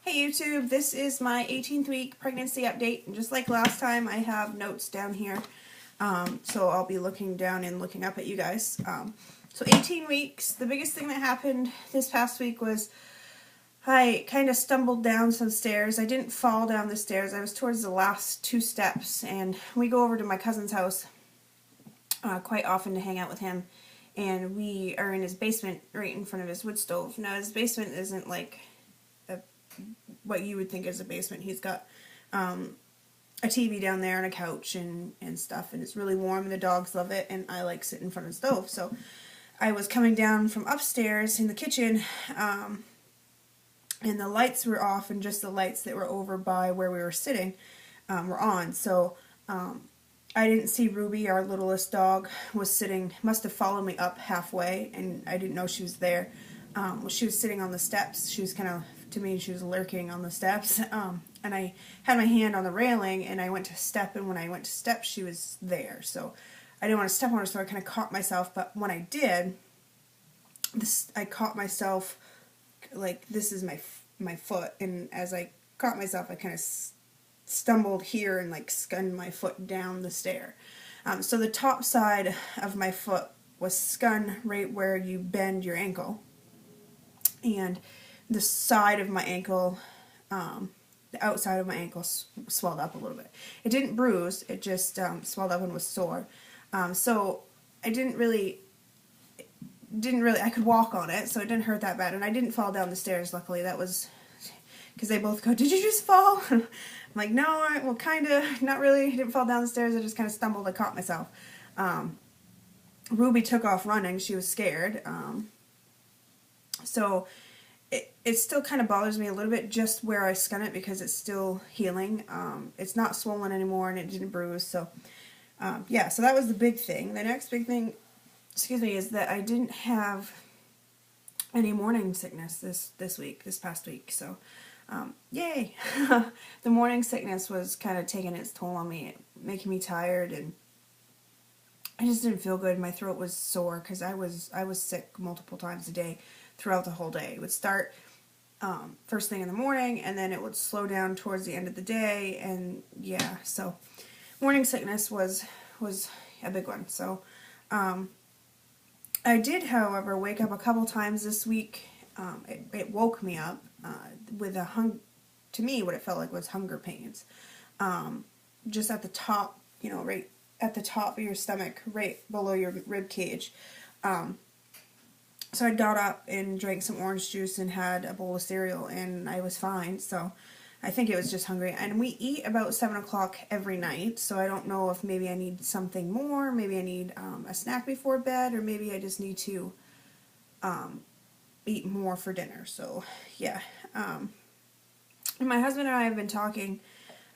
Hey YouTube, this is my 18th week pregnancy update, and just like last time I have notes down here, so I'll be looking down and looking up at you guys. So 18 weeks, the biggest thing that happened this past week was I kind of stumbled down some stairs. I didn't fall down the stairs, I was towards the last 2 steps, and we go over to my cousin's house quite often to hang out with him, and we are in his basement right in front of his wood stove. Now his basement isn't like what you would think is a basement. He's got a TV down there and a couch and stuff, and it's really warm and the dogs love it, and I like sitting in front of the stove. So I was coming down from upstairs in the kitchen, and the lights were off, and just the lights that were over by where we were sitting were on. So I didn't see Ruby, our littlest dog, was sitting, must have followed me up halfway, and I didn't know she was there. She was sitting on the steps. She was kind of, to me, she was lurking on the steps, and I had my hand on the railing, and I went to step, and when I went to step, she was there. So I didn't want to step on her, so I kind of caught myself, but when I did, I caught myself, like, this is my foot, and as I caught myself, I kind of stumbled here and, like, skunned my foot down the stair. So the top side of my foot was skunned right where you bend your ankle, and the side of my ankle, the outside of my ankle swelled up a little bit. It didn't bruise, it just swelled up and was sore. So I didn't really, I could walk on it, so it didn't hurt that bad, and I didn't fall down the stairs, luckily. That was, because they both go, "Did you just fall?" I'm like, "No, well, kind of, not really. I didn't fall down the stairs, I just kind of stumbled, I caught myself." Ruby took off running, she was scared. So it still kind of bothers me a little bit just where I skun it, because it's still healing. It's not swollen anymore, and it didn't bruise. So yeah, so that was the big thing. The next big thing, excuse me, is that I didn't have any morning sickness this past week. So yay. The morning sickness was kind of taking its toll on me, making me tired, and I just didn't feel good. My throat was sore because I was sick multiple times a day throughout the whole day. It would start first thing in the morning, and then it would slow down towards the end of the day, and yeah, so morning sickness was a big one. So I did, however, wake up a couple times this week. It woke me up with to me, what it felt like was hunger pains, just at the top, you know, right at the top of your stomach, right below your rib cage. So I got up and drank some orange juice and had a bowl of cereal, and I was fine. So I think it was just hungry. And we eat about 7 o'clock every night, so I don't know if maybe I need something more. Maybe I need a snack before bed, or maybe I just need to eat more for dinner. So yeah. My husband and I have been talking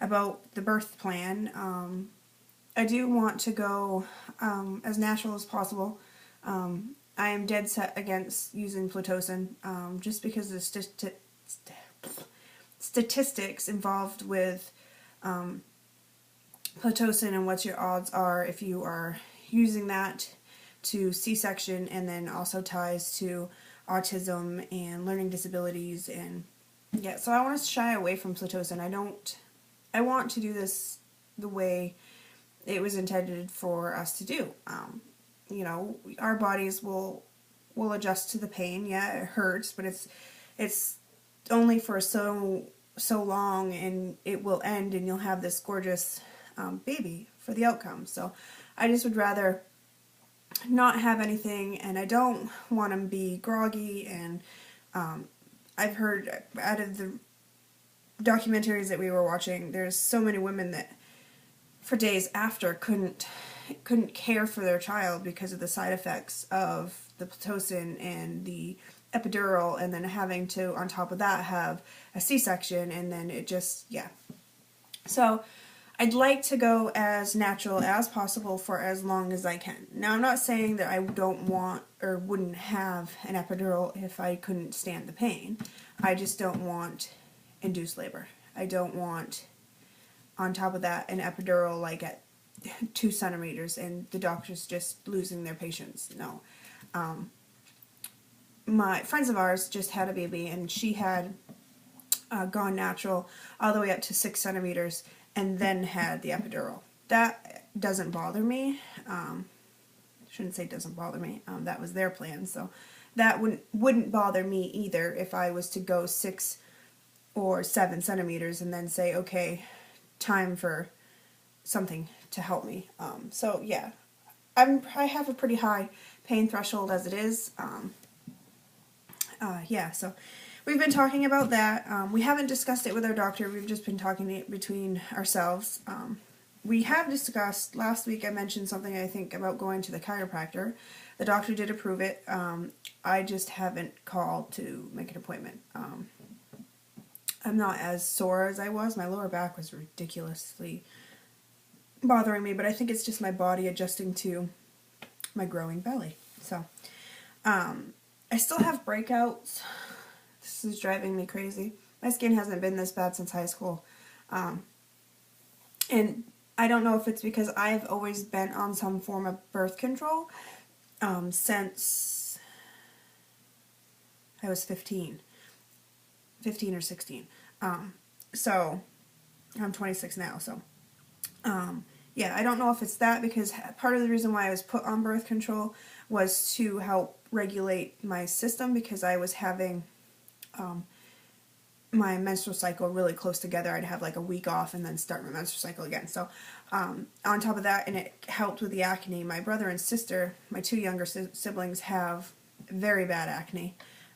about the birth plan. I do want to go as natural as possible. I am dead set against using Pitocin, just because of the statistics involved with Pitocin and what your odds are if you are using that to C-section, and then also ties to autism and learning disabilities. And yeah, so I want to shy away from Pitocin. I want to do this the way it was intended for us to do. You know, our bodies will adjust to the pain. Yeah, it hurts, but it's only for so long, and it will end, and you'll have this gorgeous baby for the outcome. So I just would rather not have anything, and I don't want to be groggy. And I've heard out of the documentaries that we were watching, there's so many women that for days after couldn't care for their child because of the side effects of the Pitocin and the epidural, and then having to, on top of that, have a C-section, and then it just, yeah. So I'd like to go as natural as possible for as long as I can. Now, I'm not saying that I don't want or wouldn't have an epidural if I couldn't stand the pain. I just don't want induced labor. I don't want, on top of that, an epidural like at 2 centimeters and the doctor's just losing their patience. No. My friends of ours just had a baby, and she had gone natural all the way up to 6 centimeters and then had the epidural. That doesn't bother me. Shouldn't say doesn't bother me. That was their plan, so that wouldn't bother me either if I was to go 6 or 7 centimeters and then say, okay, time for something to help me. So yeah, I have a pretty high pain threshold as it is. Yeah, so we've been talking about that. We haven't discussed it with our doctor. We've just been talking it between ourselves. We have discussed, last week I mentioned something I think about going to the chiropractor. The doctor did approve it. I just haven't called to make an appointment. I'm not as sore as I was. My lower back was ridiculously bothering me, but I think it's just my body adjusting to my growing belly. So, I still have breakouts. This is driving me crazy. My skin hasn't been this bad since high school. And I don't know if it's because I've always been on some form of birth control since I was 15 or 16. So I'm 26 now, so yeah, I don't know if it's that, because part of the reason why I was put on birth control was to help regulate my system, because I was having my menstrual cycle really close together. I'd have like a week off and then start my menstrual cycle again. So on top of that, and it helped with the acne, my brother and sister, my 2 younger siblings, have very bad acne.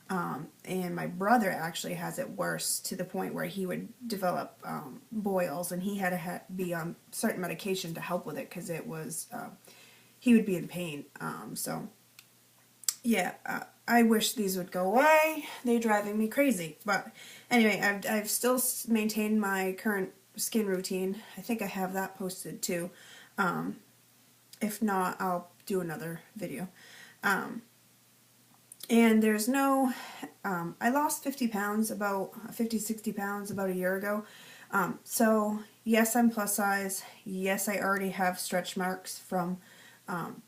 And my brother actually has it worse, to the point where he would develop boils, and he had to be on certain medication to help with it, because it was, he would be in pain. So yeah, I wish these would go away. They're driving me crazy. But anyway, I've still maintained my current skin routine. I think I have that posted too. If not, I'll do another video. And there's no, I lost 50 pounds, about 60 pounds about a year ago. So yes, I'm plus size. Yes, I already have stretch marks from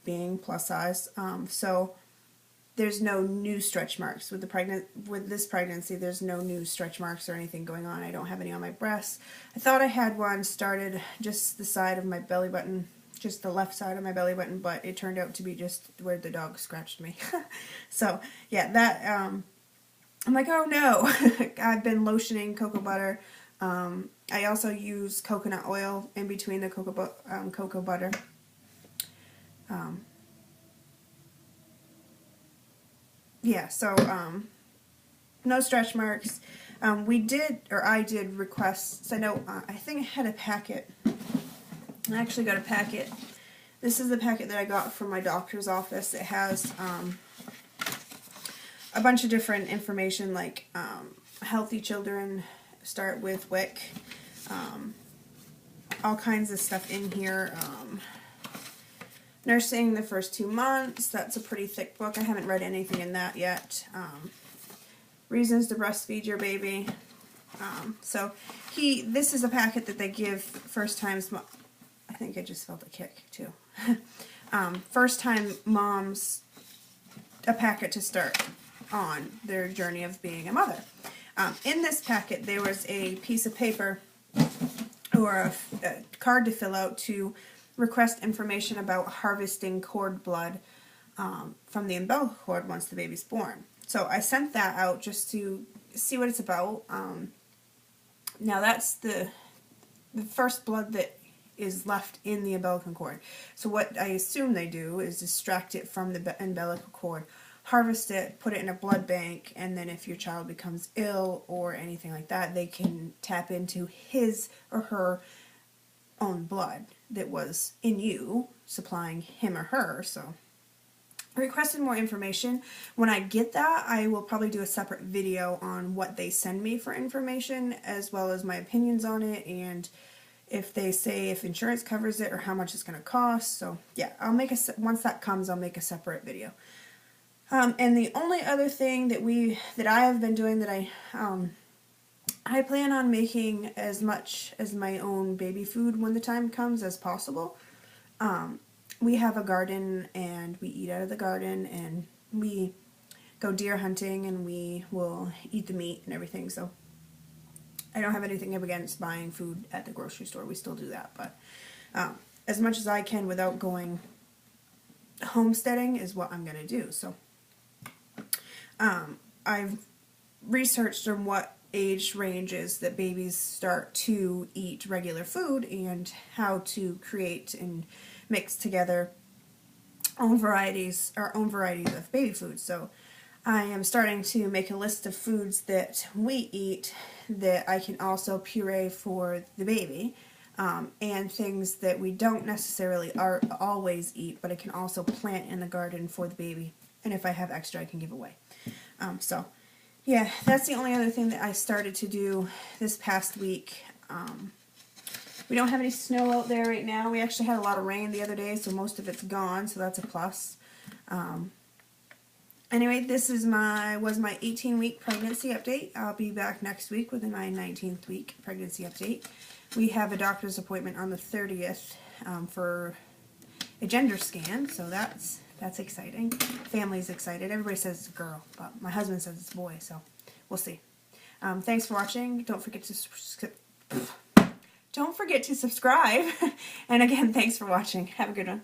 being plus size. So there's no new stretch marks with this pregnancy. There's no new stretch marks or anything going on. I don't have any on my breasts. I thought I had one started just the side of my belly button, just the left side of my belly button, but it turned out to be just where the dog scratched me. So yeah, that I'm like, oh no. I've been lotioning cocoa butter. I also use coconut oil in between the cocoa butter. Yeah, so no stretch marks. I did request, send out, I think I had a packet. I actually got a packet. This is the packet that I got from my doctor's office. It has a bunch of different information, like healthy children start with WIC, all kinds of stuff in here. Nursing the first 2 months, that's a pretty thick book. I haven't read anything in that yet. Reasons to breastfeed your baby. So this is a packet that they give first times. I think I just felt a kick too. First time moms, a packet to start on their journey of being a mother. In this packet there was a piece of paper or a card to fill out to request information about harvesting cord blood from the umbilical cord once the baby's born. So I sent that out just to see what it's about. Now that's the first blood that is left in the umbilical cord. So what I assume they do is extract it from the umbilical cord, harvest it, put it in a blood bank, and then if your child becomes ill or anything like that, they can tap into his or her own blood that was in you, supplying him or her. So I requested more information. When I get that, I will probably do a separate video on what they send me for information, as well as my opinions on it, and if they say if insurance covers it or how much it's going to cost. So yeah, once that comes, I'll make a separate video. And the only other thing that I have been doing that I plan on making as much as my own baby food when the time comes as possible. We have a garden and we eat out of the garden, and we go deer hunting and we will eat the meat and everything. So I don't have anything against buying food at the grocery store. We still do that, but as much as I can without going homesteading is what I'm going to do. So I've researched on what age ranges that babies start to eat regular food and how to create and mix together our own varieties of baby food. So I am starting to make a list of foods that we eat that I can also puree for the baby, and things that we don't necessarily always eat, but I can also plant in the garden for the baby, and if I have extra I can give away. So yeah, that's the only other thing that I started to do this past week. We don't have any snow out there right now. We actually had a lot of rain the other day, so most of it's gone, so that's a plus. Anyway, this was my 18-week pregnancy update. I'll be back next week with my 19th week pregnancy update. We have a doctor's appointment on the 30th for a gender scan, so that's exciting. Family's excited. Everybody says it's a girl, but my husband says it's a boy, so we'll see. Thanks for watching. Don't forget to subscribe. And again, thanks for watching. Have a good one.